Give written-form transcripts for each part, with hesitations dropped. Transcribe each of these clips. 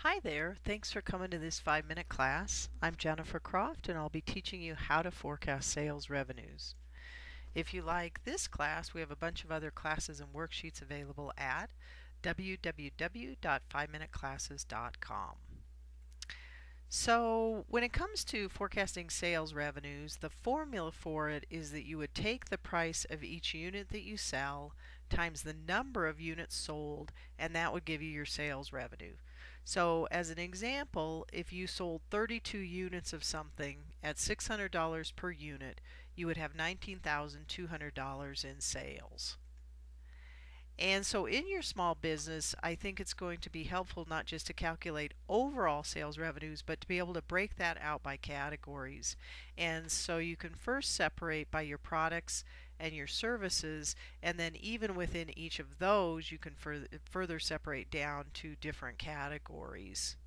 Hi there, thanks for coming to this 5-minute class. I'm Jennifer Croft and I'll be teaching you how to forecast sales revenues. If you like this class, we have a bunch of other classes and worksheets available at www.5minuteclasses.com. So when it comes to forecasting sales revenues, the formula for it is that you would take the price of each unit that you sell times the number of units sold, and that would give you your sales revenue. So as an example, if you sold 32 units of something at $600 per unit, you would have $19,200 in sales. And so in your small business, I think it's going to be helpful not just to calculate overall sales revenues, but to be able to break that out by categories. And so you can first separate by your products and your services, and then even within each of those, you can further separate down to different categories.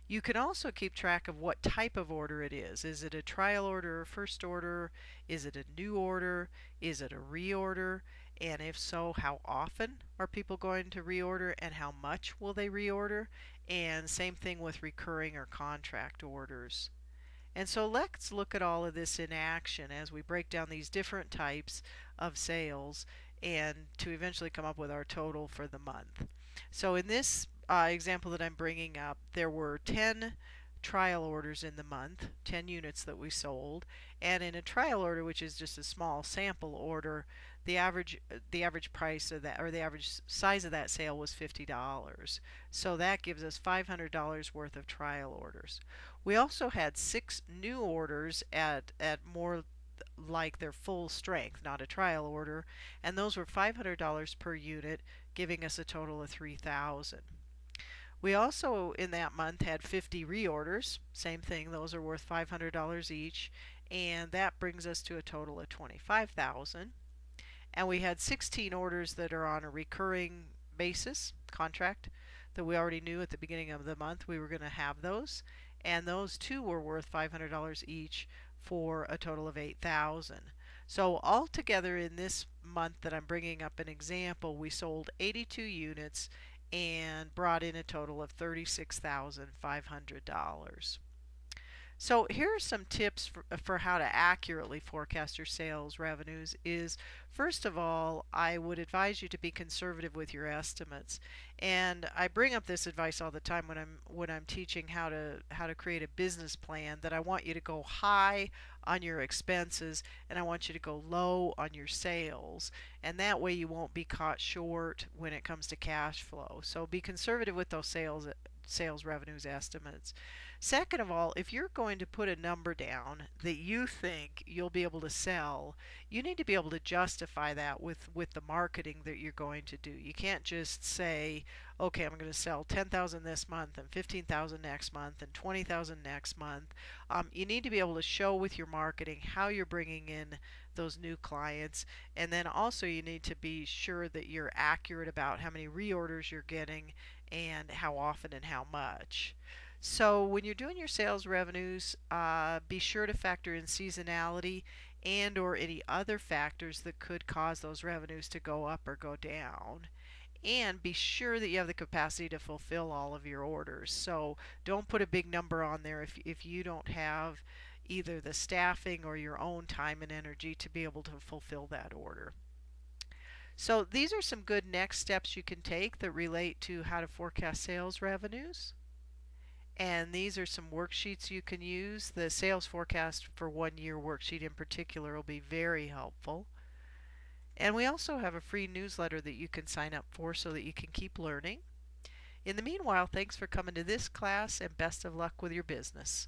You can also keep track of what type of order it is. Is it a trial order or first order? Is it a new order? Is it a reorder? And if so, how often are people going to reorder and how much will they reorder? And same thing with recurring or contract orders. And so let's look at all of this in action as we break down these different types of sales and to eventually come up with our total for the month. So in this example that I'm bringing up, there were 10 trial orders in the month, 10 units that we sold, and in a trial order, which is just a small sample order, the average price of that, or the average size of that sale, was $50. So that gives us $500 worth of trial orders. We also had 6 new orders at more like their full strength, not a trial order, and those were $500 per unit, giving us a total of $3,000. We also in that month had 50 reorders, same thing, those are worth $500 each, and that brings us to a total of $25,000. And we had 16 orders that are on a recurring basis contract that we already knew at the beginning of the month we were going to have those, and those too were worth $500 each for a total of $8,000. So altogether in this month that I'm bringing up an example, we sold 82 units and brought in a total of $36,500. So here are some tips for how to accurately forecast your sales revenues. First of all, I would advise you to be conservative with your estimates. And I bring up this advice all the time when I'm teaching how to create a business plan, that I want you to go high on your expenses and I want you to go low on your sales. And that way you won't be caught short when it comes to cash flow. So be conservative with those sales revenues estimates. Second of all, if you're going to put a number down that you think you'll be able to sell, you need to be able to justify that with the marketing that you're going to do. You can't just say, okay, I'm going to sell 10,000 this month and 15,000 next month and 20,000 next month. You need to be able to show with your marketing how you're bringing in those new clients, and then also you need to be sure that you're accurate about how many reorders you're getting and how often and how much. So when you're doing your sales revenues, be sure to factor in seasonality and or any other factors that could cause those revenues to go up or go down. And be sure that you have the capacity to fulfill all of your orders. So don't put a big number on there if you don't have either the staffing or your own time and energy to be able to fulfill that order. So these are some good next steps you can take that relate to how to forecast sales revenues. And these are some worksheets you can use. The sales forecast for 1 year worksheet in particular will be very helpful. And we also have a free newsletter that you can sign up for so that you can keep learning. In the meanwhile, thanks for coming to this class and best of luck with your business.